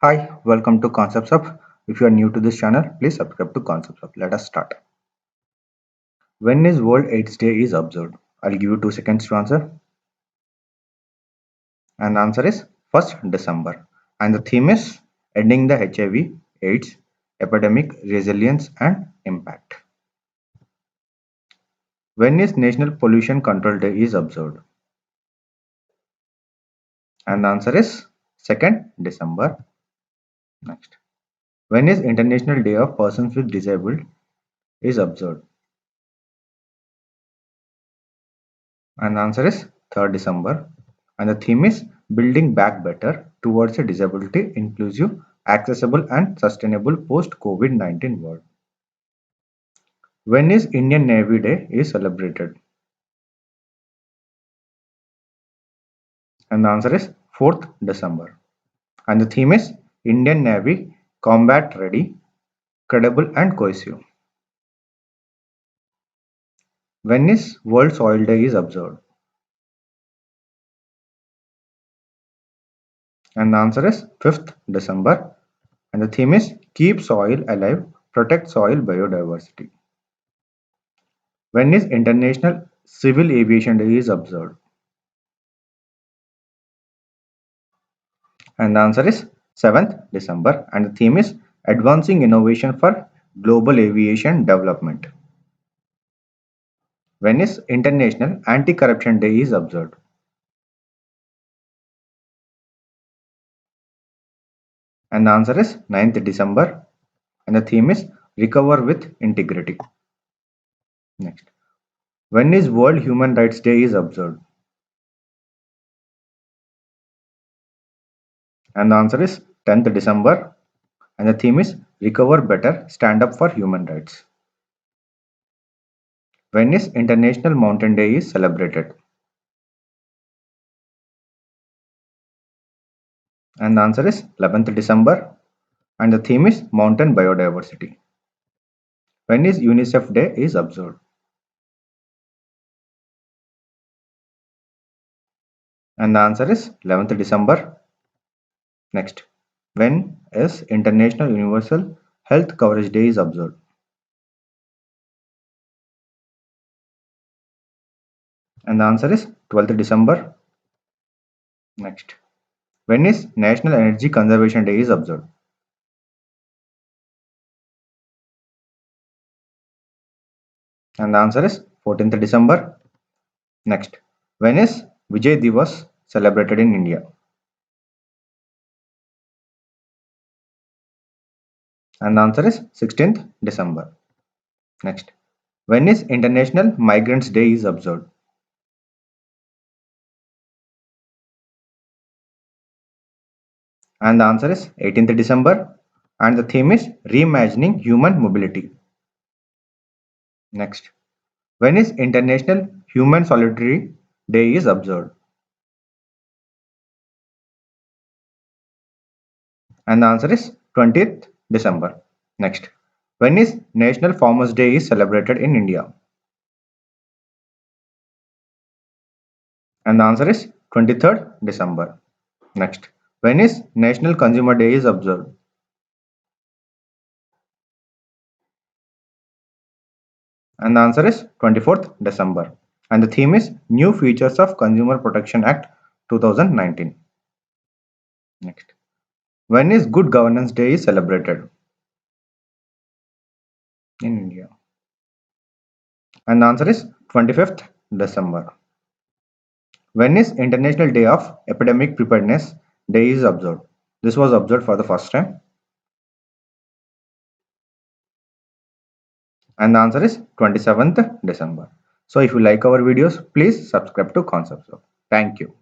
Hi, welcome to Concepts Hub. If you are new to this channel, please subscribe to Concepts Hub. Let us start. When is World AIDS Day is observed? I'll give you 2 seconds to answer. And the answer is 1st December. And the theme is ending the HIV AIDS epidemic resilience and impact. When is National Pollution Control Day is observed? And the answer is 2nd December. Next. When is International Day of Persons with Disabled is observed? And the answer is 3rd December. And the theme is Building Back Better Towards a Disability Inclusive, Accessible and Sustainable Post-COVID-19 World. When is Indian Navy Day is celebrated? And the answer is 4th December. And the theme is Indian Navy Combat Ready, Credible and Cohesive. When is World Soil Day is observed? And the answer is 5th December. And the theme is Keep Soil Alive, Protect Soil Biodiversity. When is International Civil Aviation Day is observed? And the answer is 7th December. And the theme is Advancing Innovation for Global Aviation Development. When is International Anti-Corruption Day is observed? And the answer is 9th December. And the theme is Recover with Integrity. Next. When is World Human Rights Day is observed? And the answer is 10th December. And the theme is Recover Better, Stand Up for Human Rights. When is International Mountain Day is celebrated? And the answer is 11th December. And the theme is Mountain Biodiversity. When is UNICEF Day is observed? And the answer is 11th December. Next. When is International Universal Health Coverage Day is observed? And the answer is 12th December. Next. When is National Energy Conservation Day is observed? And the answer is 14th December. Next. When is Vijay Divas celebrated in India? And the answer is 16th December. Next. When is International Migrants Day is observed? And the answer is 18th December. And the theme is Reimagining Human Mobility. Next. When is International Human Solidarity Day is observed? And the answer is 20th December. Next. When is National Farmers Day is celebrated in India? And the answer is 23rd December. Next. When is National Consumer Day is observed? And the answer is 24th December. And the theme is New Features of Consumer Protection Act 2019. Next. When is Good Governance Day is celebrated in India? And the answer is 25th December. When is International Day of Epidemic Preparedness Day is observed? This was observed for the first time. And the answer is 27th December. So if you like our videos, please subscribe to Concepts Hub. Thank you.